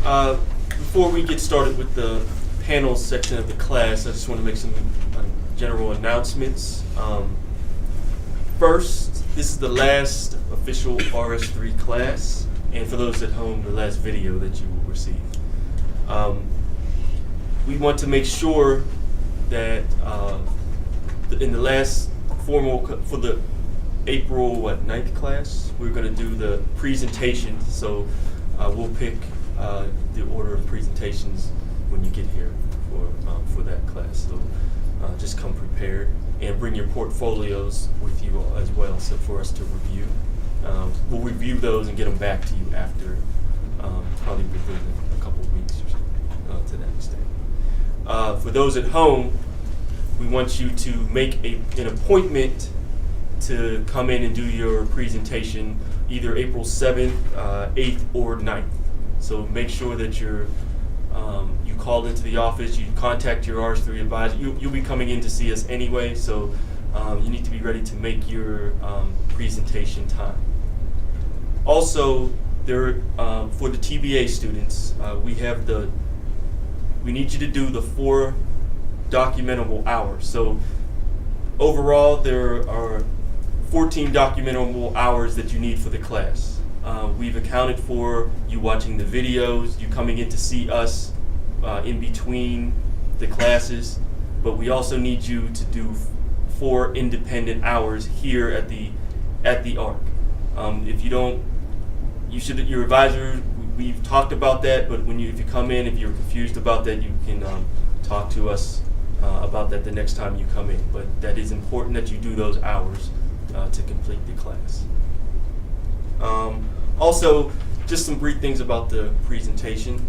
Before we get started with the panel section of the class, I just want to make some general announcements. First, this is the last official RS3 class, and for those at home, the last video that you will receive. We want to make sure that in the last formal, for the April 9th class, we're going to do the presentation, so we'll pick the order of presentations when you get here for that class. So just come prepared and bring your portfolios with you as well, so for us to review. We'll review those and get them back to you after, probably within a couple of weeks or so, to that extent. For those at home, we want you to make an appointment to come in and do your presentation either April 7th, 8th, or 9th. So make sure that you call into the office, you contact your RS3 advisor. You'll be coming in to see us anyway, so you need to be ready to make your presentation time. Also, for the TBA students, we need you to do the 4 documentable hours. So overall, there are 14 documentable hours that you need for the class. We've accounted for you watching the videos, you coming in to see us in between the classes, but we also need you to do 4 independent hours here at the ARC. If you don't, your advisor, we've talked about that, but if you come in, if you're confused about that, you can talk to us about that the next time you come in. But that is important that you do those hours to complete the class. Also, just some brief things about the presentation.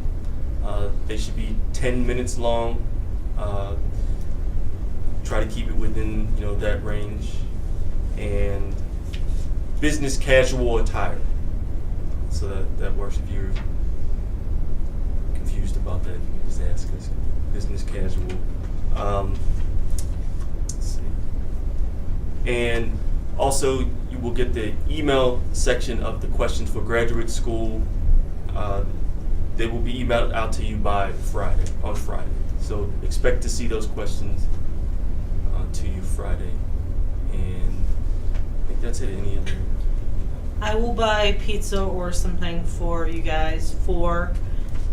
They should be 10 minutes long. Try to keep it within that range. And business casual attire. So that works. If you're confused about that, you can just ask us. Business casual. Let's see. And also, you will get the email section of the questions for graduate school. They will be emailed out to you by on Friday. So expect to see those questions to you Friday. And I think that's it. Any other? I will buy pizza or something for you guys for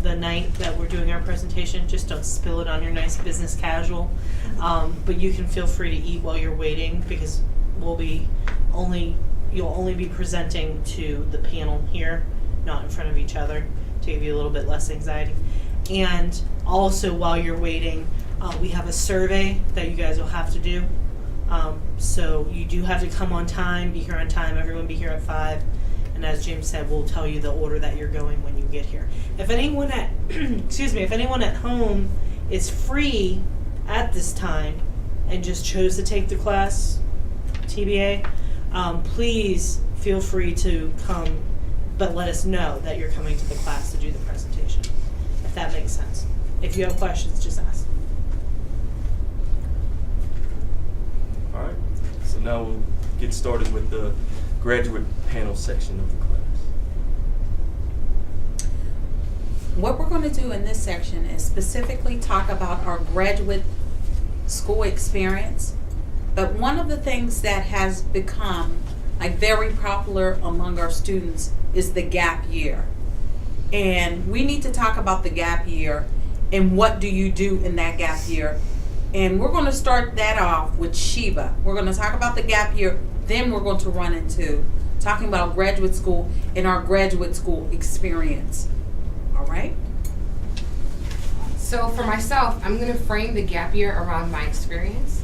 the night that we're doing our presentation. Just don't spill it on your nice business casual. But you can feel free to eat while you're waiting, because you'll only be presenting to the panel here, not in front of each other, to give you a little bit less anxiety. And also, while you're waiting, we have a survey that you guys will have to do. So you do have to come on time, be here on time, everyone be here at 5. And as James said, we'll tell you the order that you're going when you get here. If anyone at if anyone at home is free at this time and just chose to take the class, TBA, please feel free to come, but let us know that you're coming to the class to do the presentation, if that makes sense. If you have questions, just ask. All right, so now we'll get started with the graduate panel section of the class. What we're going to do in this section is specifically talk about our graduate school experience. But one of the things that has become very popular among our students is the gap year. And we need to talk about the gap year and what do you do in that gap year. And we're going to start that off with Shiva. We're going to talk about the gap year, then we're going to run into talking about graduate school and our graduate school experience. All right? So for myself, I'm going to frame the gap year around my experience.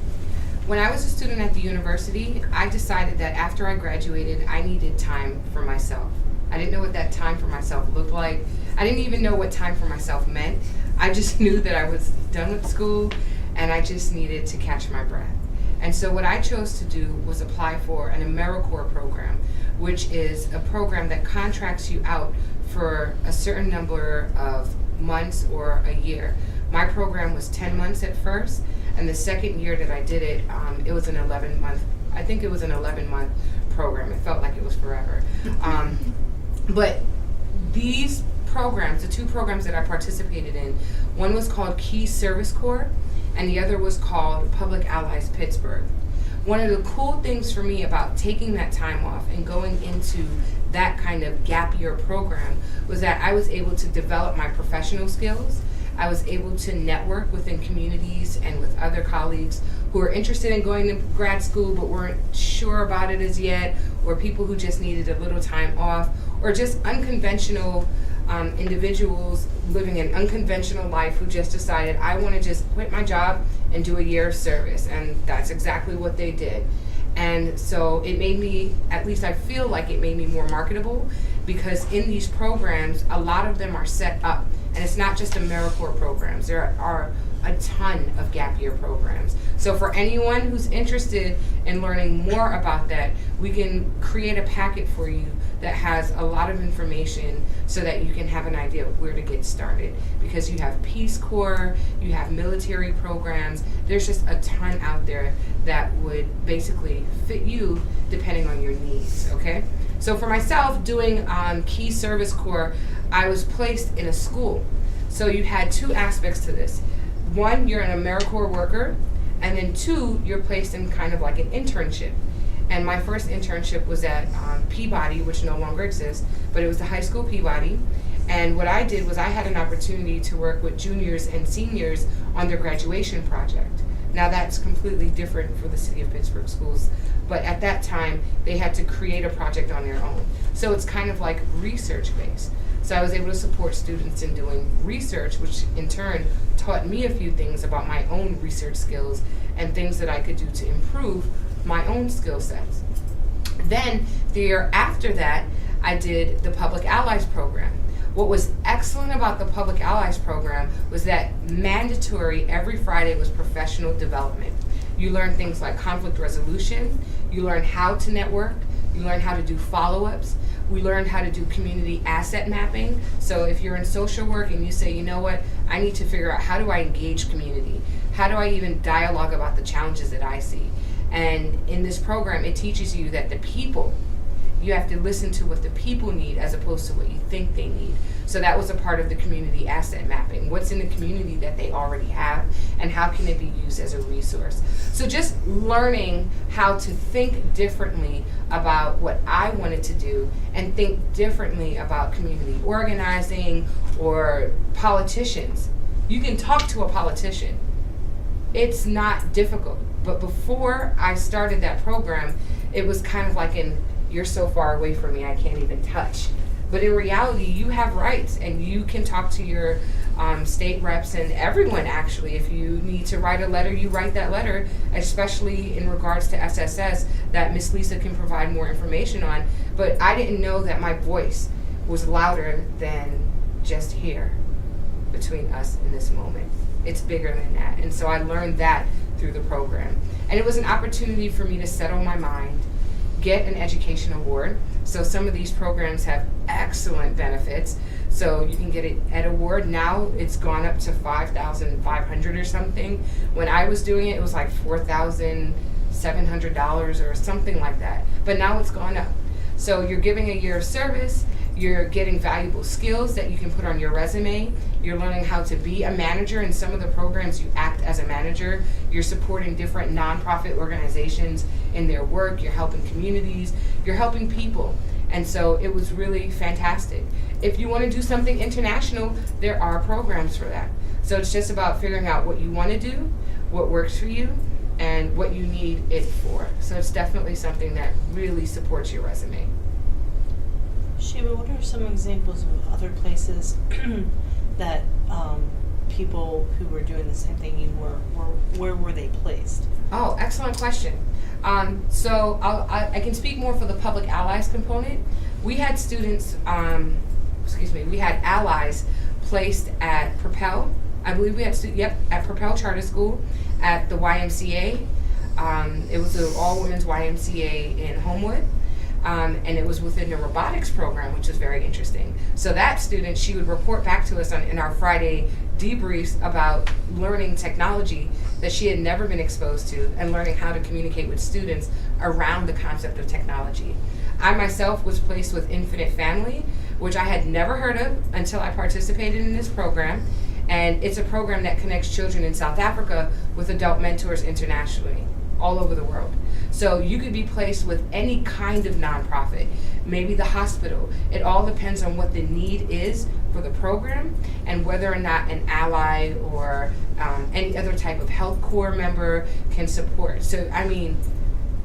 When I was a student at the university, I decided that after I graduated, I needed time for myself. I didn't know what that time for myself looked like. I didn't even know what time for myself meant. I just knew that I was done with school and I just needed to catch my breath. And so what I chose to do was apply for an AmeriCorps program, which is a program that contracts you out for a certain number of months or a year. My program was 10 months at first, and the second year that I did it, it was an 11-month, I think it was an 11-month program. It felt like it was forever. But these programs, the two programs that I participated in, one was called Key Service Corps, and the other was called Public Allies Pittsburgh. One of the cool things for me about taking that time off and going into that kind of gap year program was that I was able to develop my professional skills. I was able to network within communities and with other colleagues who were interested in going to grad school but weren't sure about it as yet, or people who just needed a little time off, or just unconventional individuals living an unconventional life who just decided, I want to just quit my job and do a year of service. And that's exactly what they did. And so it made me, at least I feel like it made me more marketable, because in these programs, a lot of them are set up. And it's not just AmeriCorps programs. There are a ton of gap year programs. So for anyone who's interested in learning more about that, we can create a packet for you that has a lot of information so that you can have an idea of where to get started. Because you have Peace Corps, you have military programs, there's just a ton out there that would basically fit you depending on your needs, okay? So for myself, doing Key Service Corps, I was placed in a school. So you had two aspects to this. One, you're an AmeriCorps worker, and then two, you're placed in kind of like an internship. And my first internship was at Peabody, which no longer exists, but it was the high school Peabody. And what I did was I had an opportunity to work with juniors and seniors on their graduation project. Now that's completely different for the City of Pittsburgh schools, but at that time they had to create a project on their own. So it's kind of like research based. So I was able to support students in doing research, which in turn taught me a few things about my own research skills and things that I could do to improve my own skill sets. Then the year after that, I did the Public Allies program. What was excellent about the Public Allies program was that mandatory every Friday was professional development. You learn things like conflict resolution, you learn how to network, you learn how to do follow-ups. We learned how to do community asset mapping. So if you're in social work and you say, you know what, I need to figure out how do I engage community? How do I even dialogue about the challenges that I see? And in this program, it teaches you that the people, you have to listen to what the people need as opposed to what you think they need. So that was a part of the community asset mapping. What's in the community that they already have, and how can it be used as a resource? So just learning how to think differently about what I wanted to do and think differently about community organizing or politicians. You can talk to a politician. It's not difficult. But before I started that program, it was kind of like you're so far away from me, I can't even touch. But in reality, you have rights, and you can talk to your state reps and everyone, actually. If you need to write a letter, you write that letter, especially in regards to SSS, that Miss Lisa can provide more information on. But I didn't know that my voice was louder than just here between us in this moment. It's bigger than that. And so I learned that through the program. And it was an opportunity for me to settle my mind, get an education award. So some of these programs have excellent benefits. So you can get an Ed Award. Now it's gone up to $5,500 or something. When I was doing it, it was like $4,700 or something like that. But now it's gone up. So you're giving a year of service. You're getting valuable skills that you can put on your resume. You're learning how to be a manager. In some of the programs, you act as a manager. You're supporting different nonprofit organizations in their work. You're helping communities. You're helping people. And so it was really fantastic. If you want to do something international, there are programs for that. So it's just about figuring out what you want to do, what works for you, and what you need it for. So it's definitely something that really supports your resume. Sheba, what are some examples of other places that people who were doing the same thing you were where were they placed? Oh, excellent question. So I can speak more for the Public Allies component. We had students, we had allies placed at Propel. I believe we had at Propel Charter School, at the YMCA. It was an all-women's YMCA in Homewood. And it was within the robotics program, which was very interesting. So that student, she would report back to us in our Friday debriefs about learning technology that she had never been exposed to and learning how to communicate with students around the concept of technology. I myself was placed with Infinite Family, which I had never heard of until I participated in this program. And it's a program that connects children in South Africa with adult mentors internationally, all over the world. So you could be placed with any kind of nonprofit, maybe the hospital. It all depends on what the need is for the program and whether or not an ally or any other type of health corps member can support. So, I mean,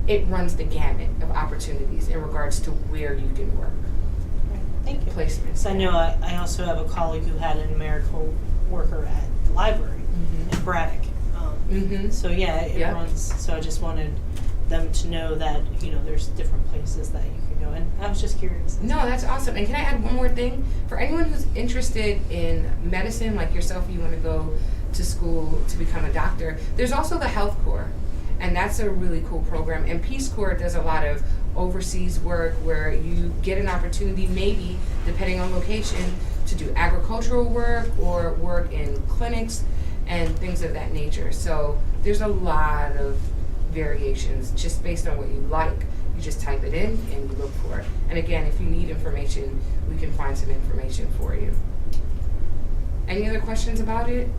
it runs the gamut of opportunities in regards to where you can work. Thank you. Placements. So I know I also have a colleague who had an AmeriCorps worker at the library in Braddock. So yeah, it runs. So I just wanted them to know that, you know, there's different places that you can go. And I was just curious. No, that's awesome. And can I add one more thing? For anyone who's interested in medicine, like yourself, you want to go to school to become a doctor, there's also the Health Corps. And that's a really cool program. And Peace Corps does a lot of overseas work where you get an opportunity, maybe, depending on location, to do agricultural work or work in clinics and things of that nature. So there's a lot of variations just based on what you like. You just type it in and you look for it. And again, if you need information, we can find some information for you. Any other questions about it?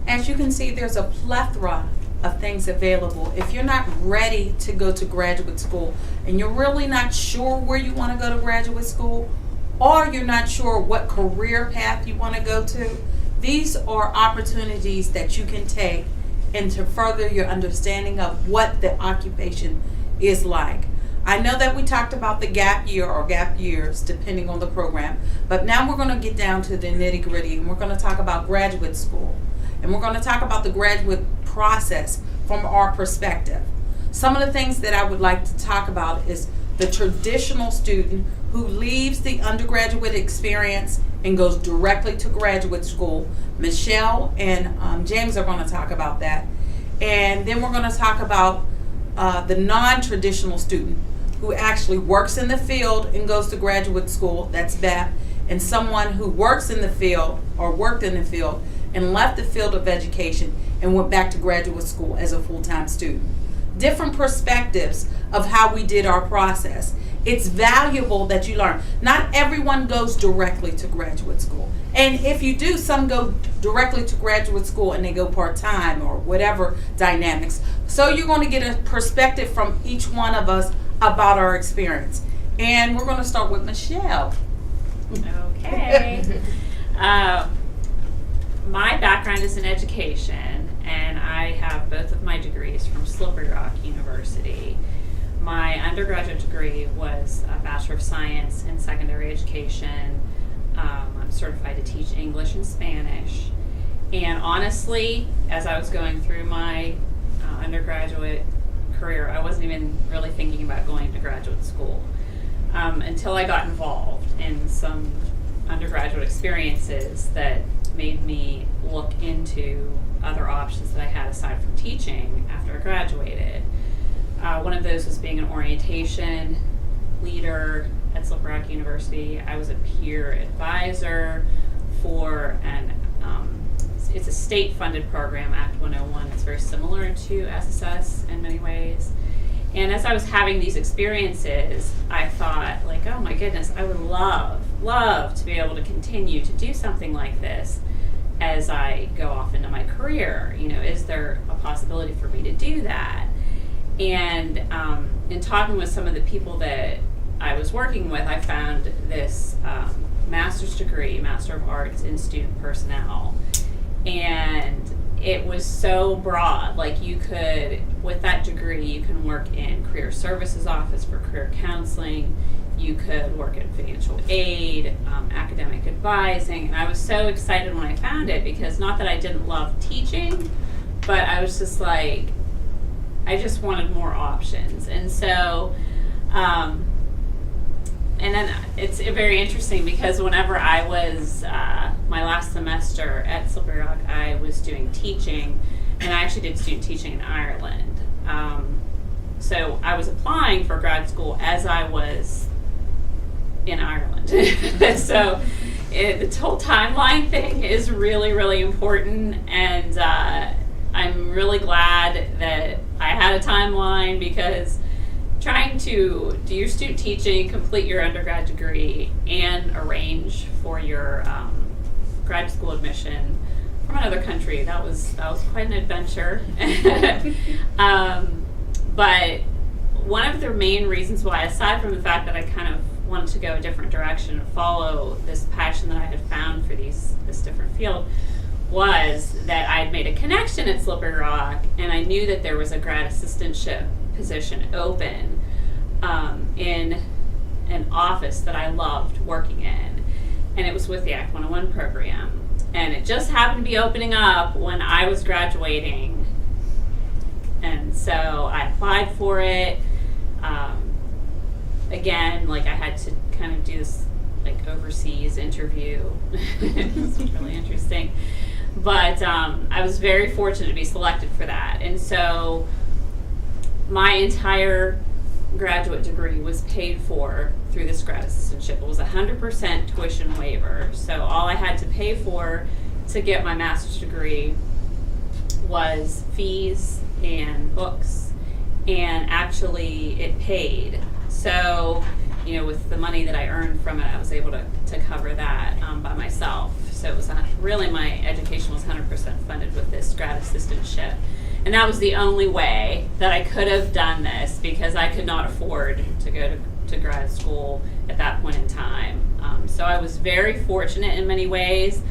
As you can see, there's a plethora of things available. If you're not ready to go to graduate school and you're really not sure where you want to go to graduate school, or you're not sure what career path you want to go to, these are opportunities that you can take and to further your understanding of what the occupation is like. I know that we talked about the gap year or gap years depending on the program, but now we're going to get down to the nitty gritty and we're going to talk about graduate school. And we're going to talk about the graduate process from our perspective. Some of the things that I would like to talk about is the traditional student who leaves the undergraduate experience and goes directly to graduate school. Michelle and James are going to talk about that. And then we're going to talk about the non-traditional student who actually works in the field and goes to graduate school. That's BEP. And someone who works in the field or worked in the field and left the field of education and went back to graduate school as a full-time student. Different perspectives of how we did our process. It's valuable that you learn. Not everyone goes directly to graduate school. And if you do, some go directly to graduate school and they go part-time or whatever dynamics. So you're going to get a perspective from each one of us about our experience. And we're going to start with Michelle. Okay. My background is in education, and I have both of my degrees from Slippery Rock University. My undergraduate degree was a Bachelor of Science in Secondary Education. I'm certified to teach English and Spanish. And honestly, as I was going through my undergraduate career, I wasn't even really thinking about going to graduate school until I got involved in some undergraduate experiences that made me look into other options that I had aside from teaching after I graduated. One of those was being an orientation leader at Slippery Rock University. I was a peer advisor for it's a state-funded program, Act 101. It's very similar to SSS in many ways. And as I was having these experiences, I thought, like, oh my goodness, I would love to be able to continue to do something like this as I go off into my career. You know, is there a possibility for me to do that? And in talking with some of the people that I was working with, I found this master's degree, Master of Arts in Student Personnel. And it was so broad. Like, you could, with that degree, you can work in career services office for career counseling. You could work in financial aid, academic advising. And I was so excited when I found it, because not that I didn't love teaching, but I was just like, I just wanted more options. And so, and then it's very interesting because whenever I was, my last semester at Slippery Rock, I was doing teaching, and I actually did student teaching in Ireland. So I was applying for grad school as I was in Ireland. So the whole timeline thing is really, really important, and I'm really glad that I had a timeline, because trying to do your student teaching, complete your undergrad degree, and arrange for your grad school admission from another country. That was quite an adventure. But one of the main reasons why, aside from the fact that I kind of wanted to go a different direction and follow this passion that I had found for this different field, was that I had made a connection at Slippery Rock, and I knew that there was a grad assistantship position open in an office that I loved working in, and it was with the Act 101 program. And it just happened to be opening up when I was graduating, and so I applied for it. Again, like, I had to kind of do this like overseas interview. It was really interesting. But I was very fortunate to be selected for that. And so my entire graduate degree was paid for through this grad assistantship. It was 100% tuition waiver. So all I had to pay for to get my master's degree was fees and books. And actually it paid. So, you know, with the money that I earned from it, I was able to cover that by myself. So it was really, my education was 100% funded with this grad assistantship. And that was the only way that I could have done this, because I could not afford to go to grad school at that point in time. So I was very fortunate in many ways,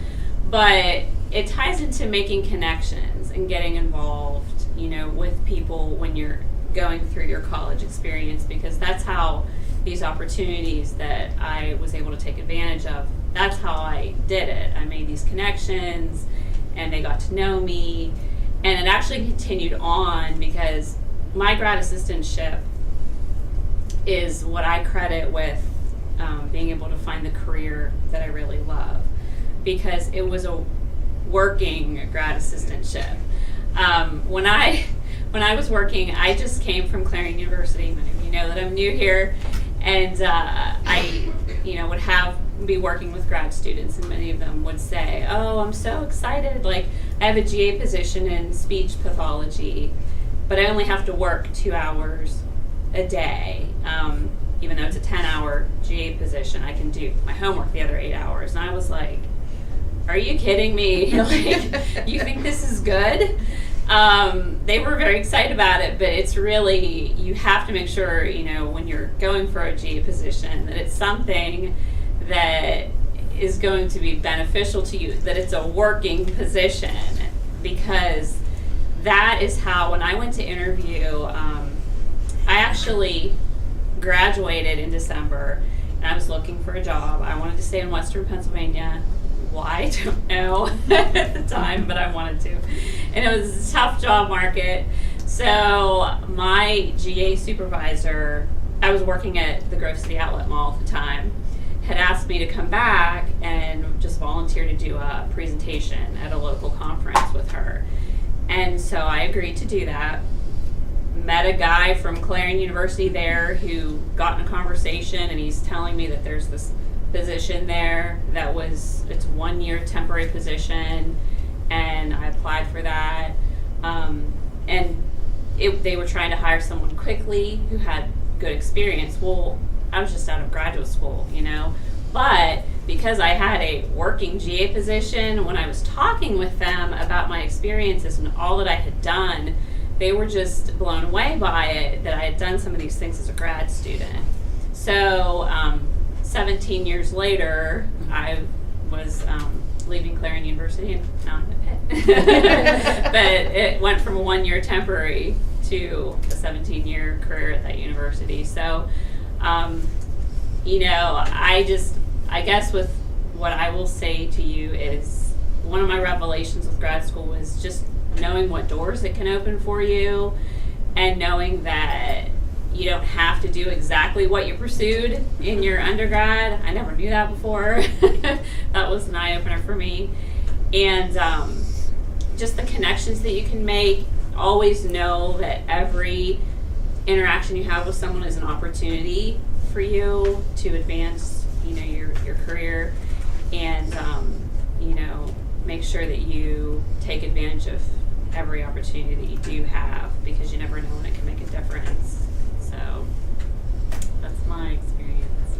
but it ties into making connections and getting involved, you know, with people when you're going through your college experience, because that's how these opportunities that I was able to take advantage of, that's how I did it. I made these connections and they got to know me, and it actually continued on, because my grad assistantship is what I credit with being able to find the career that I really love, because it was a working grad assistantship. When I was working, I just came from Clarion University. Many of you know that I'm new here, and I, you know, would be working with grad students, and many of them would say, "Oh, I'm so excited! Like, I have a GA position in speech pathology, but I only have to work 2 hours a day. Even though it's a 10-hour GA position, I can do my homework the other 8 hours." And I was like, "Are you kidding me? Like, you think this is good?" They were very excited about it, but it's really, you have to make sure, you know, when you're going for a GA position, that it's something that is going to be beneficial to you, that it's a working position, because that is how, when I went to interview, I actually graduated in December, and I was looking for a job. I wanted to stay in Western Pennsylvania. Why? I don't know at the time, but I wanted to. And it was a tough job market. So my GA supervisor, I was working at the Grove City Outlet Mall at the time, had asked me to come back and just volunteer to do a presentation at a local conference with her. And so I agreed to do that. Met a guy from Clarion University there who got in a conversation, and he's telling me that there's this position there that it's 1 year temporary position, and I applied for that. And they were trying to hire someone quickly who had good experience. Well, I was just out of graduate school, you know, but because I had a working GA position, when I was talking with them about my experiences and all that I had done, they were just blown away by it, that I had done some of these things as a grad student. So 17 years later, I was leaving Clarion University, and now I'm at Pitt. But it went from a 1 year temporary to a 17-year career at that university. So, you know, I guess with what I will say to you is, one of my revelations with grad school was just knowing what doors it can open for you, and knowing that you don't have to do exactly what you pursued in your undergrad. I never knew that before. That was an eye-opener for me. And just the connections that you can make. Always know that every interaction you have with someone is an opportunity for you to advance, you know, your career, and you know, make sure that you take advantage of every opportunity that you do have, because you never know when it can make a difference. So my experience?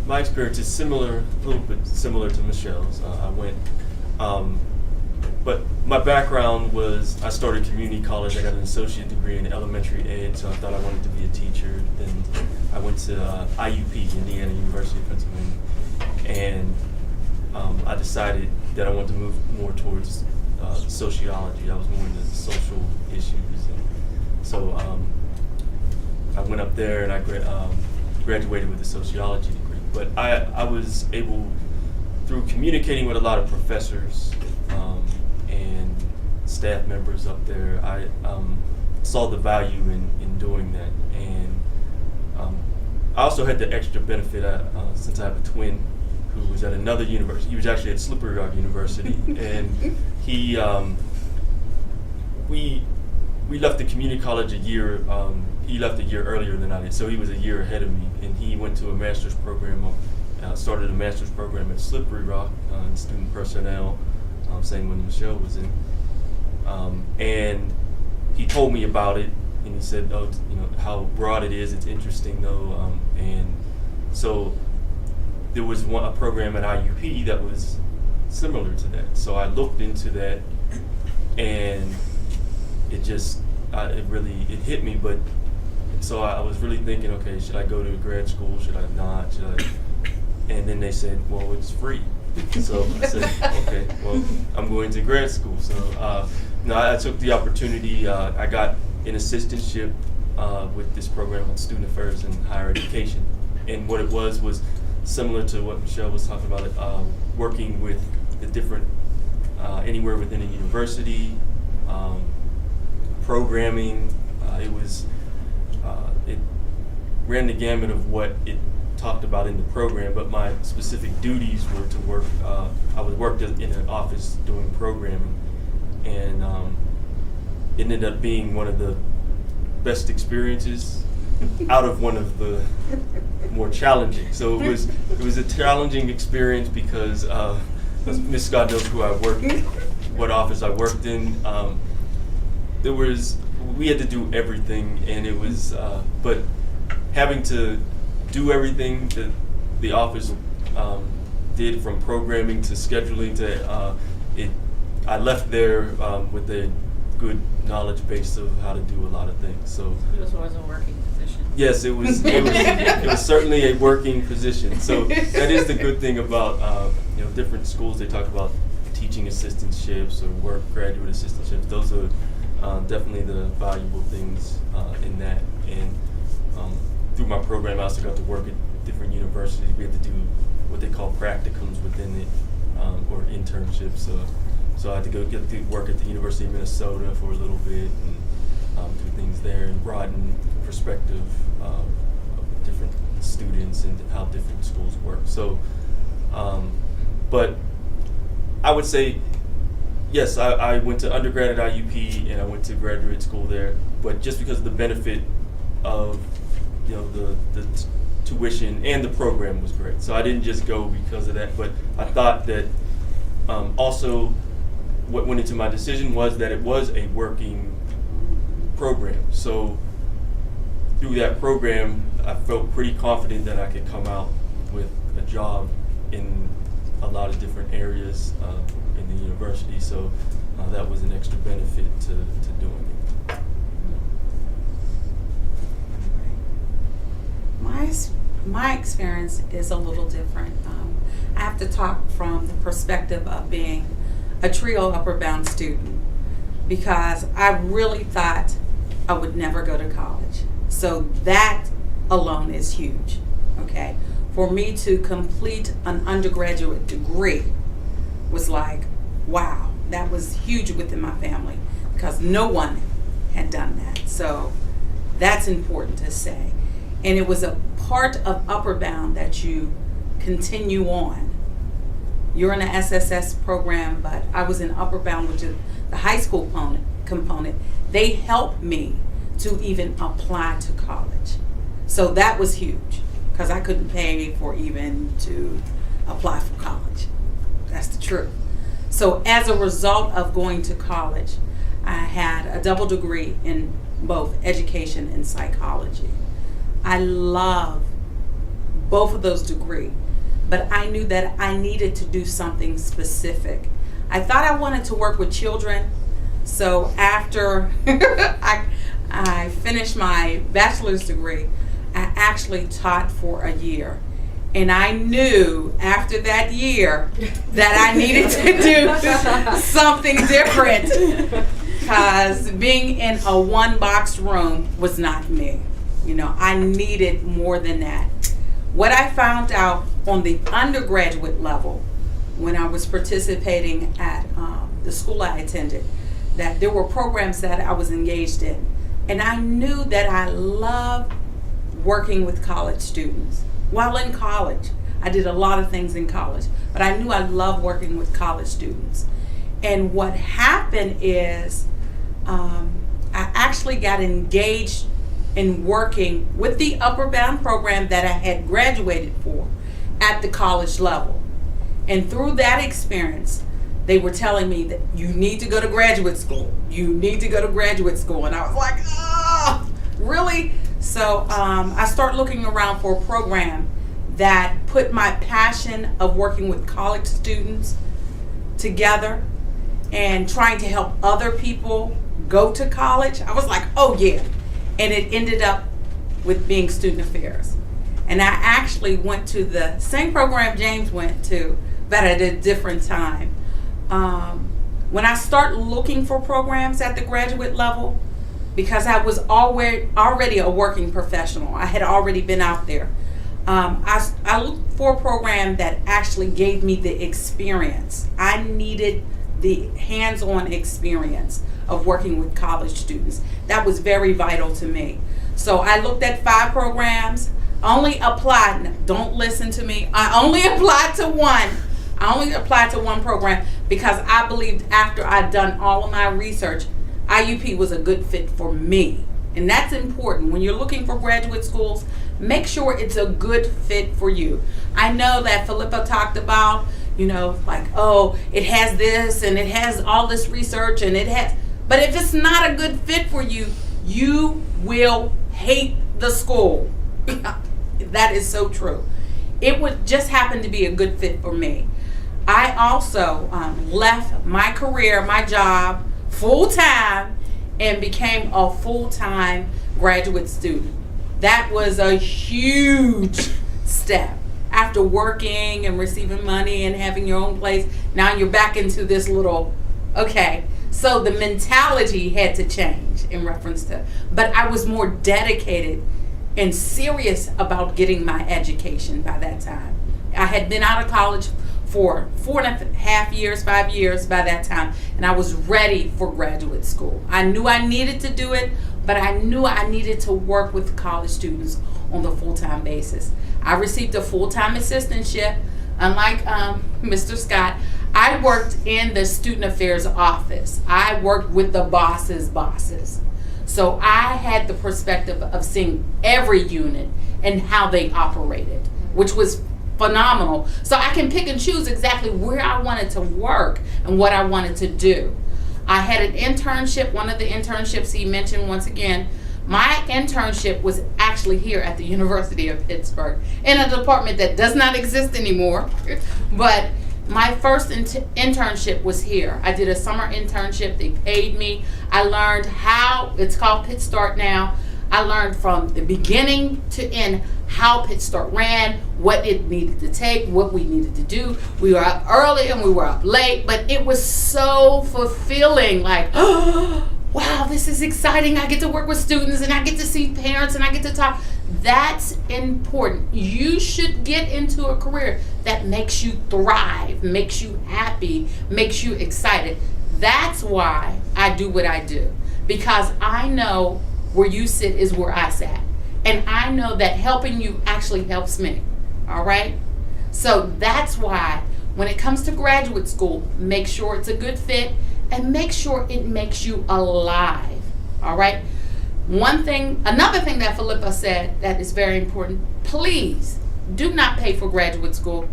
My experience is similar, a little bit similar to Michelle's. I went, but my background was I started community college. I got an associate degree in elementary ed, so I thought I wanted to be a teacher. Then I went to IUP, Indiana University of Pennsylvania, and I decided that I wanted to move more towards sociology. I was more into social issues, and so I went up there and I graduated with a sociology degree. But I was able, through communicating with a lot of professors and staff members up there, I saw the value in doing that. And I also had the extra benefit, since I have a twin who was at another university. He was actually at Slippery Rock University, and he we left the community college a year. He left a year earlier than I did, so he was a year ahead of me. And he went to a master's program, started a master's program at Slippery Rock in student personnel, same when Michelle was in. And he told me about it, and he said, "Oh, how broad it is. It's interesting, though." And so there was a program at IUP that was similar to that. So I looked into that, and it just it hit me. But so I was really thinking, okay, should I go to grad school? Should I not? And then they said, well, it's free. So I said, okay, well, I'm going to grad school. So I took the opportunity. I got an assistantship with this program on student affairs and higher education. And what it was similar to what Michelle was talking about, working with the different, anywhere within a university, programming. It ran the gamut of what it talked about in the program, but my specific duties were to work. I worked in an office doing programming, and it ended up being one of the best experiences out of one of the more challenging. So it was a challenging experience because Miss Scott knows who I worked, what office I worked in. We had to do everything, and it was, but having to do everything that the office did, from programming to scheduling to I left there with a good knowledge base of how to do a lot of things. So It was a working position. yes, it was certainly a working position. So that is the good thing about different schools. They talk about teaching assistantships or graduate assistantships. Those are definitely the valuable things in that. And through my program, I also got to work at different universities. We had to do what they call practicums within it, or internships. So I had to get to work at the University of Minnesota for a little bit and do things there and broaden perspective of different students and how different schools work. So, but I would say, yes, I went to undergrad at IUP and I went to graduate school there, but just because of the benefit of the tuition and the program was great. So I didn't just go because of that, but I thought that also what went into my decision was that it was a working program. So through that program, I felt pretty confident that I could come out with a job in a lot of different areas in the university. So that was an extra benefit to doing it. My experience is a little different. I have to talk from the perspective of being a trio upper bound student, because I really thought I would never go to college. So that alone is huge, okay? For me to complete an undergraduate degree was like, wow, that was huge within my family because no one had done that. So that's important to say. And it was a part of Upper Bound that you continue on. You're in the SSS program, but I was in Upper Bound, which is the high school component. They helped me to even apply to college. So that was huge because I couldn't pay for even to apply for college. That's the truth. So as a result of going to college, I had a double degree in both education and psychology. I love both of those degrees, but I knew that I needed to do something specific. I thought I wanted to work with children, so after I finished my bachelor's degree, I actually taught for a year. And I knew after that year that I needed to do something different, because being in a one-box room was not me. You know, I needed more than that. What I found out on the undergraduate level when I was participating at the school I attended, that there were programs that I was engaged in. And I knew that I loved working with college students. While in college, I did a lot of things in college, but I knew I loved working with college students. And what happened is I actually got engaged in working with the Upper Bound program that I had graduated for at the college level. And through that experience, they were telling me that you need to go to graduate school. You need to go to graduate school. And I was like, oh, really? So I started looking around for a program that put my passion of working with college students together and trying to help other people go to college. I was like, oh yeah. And it ended up with being student affairs. And I actually went to the same program James went to, but at a different time. When I started looking for programs at the graduate level, because I was already a working professional, I had already been out there. I looked for a program that actually gave me the experience. I needed the hands-on experience of working with college students. That was very vital to me. So I looked at 5 programs, only applied, don't listen to me, I only applied to one. I only applied to one program because I believed after I'd done all of my research, IUP was a good fit for me. And that's important. When you're looking for graduate schools, make sure it's a good fit for you. I know that Philippa talked about, you know, like, oh, it has this and it has all this research and it has, but if it's not a good fit for you, you will hate the school. That is so true. It would just happen to be a good fit for me. I also left my career, my job, full-time, and became a full-time graduate student. That was a huge step. After working and receiving money and having your own place, now you're back into this little, okay. So the mentality had to change in reference to, but I was more dedicated and serious about getting my education by that time. I had been out of college for 4.5 years, 5 years by that time, and I was ready for graduate school. I knew I needed to do it, but I knew I needed to work with college students on the full-time basis. I received a full-time assistantship. Unlike Mr. Scott, I worked in the student affairs office. I worked with the boss's bosses. So I had the perspective of seeing every unit and how they operated, which was phenomenal. So I can pick and choose exactly where I wanted to work and what I wanted to do. I had an internship, one of the internships he mentioned once again. My internship was actually here at the University of Pittsburgh in a department that does not exist anymore. But my first internship was here. I did a summer internship. They paid me. I learned how, it's called Pit Start now. I learned from the beginning to end how Pit Start ran, what it needed to take, what we needed to do. We were up early and we were up late, but it was so fulfilling. Like, oh, wow, this is exciting. I get to work with students and I get to see parents and I get to talk. That's important. You should get into a career that makes you thrive, makes you happy, makes you excited. That's why I do what I do, because I know where you sit is where I sat. And I know that helping you actually helps me. All right? So that's why when it comes to graduate school, make sure it's a good fit and make sure it makes you alive. All right? Another thing that Philippa said that is very important, please do not pay for graduate school.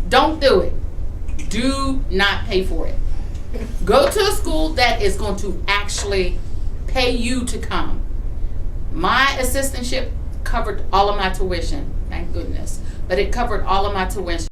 Don't do it. Do not pay for it. Go to a school that is going to actually pay you to come. My assistantship covered all of my tuition, thank goodness. But it covered all of my tuition.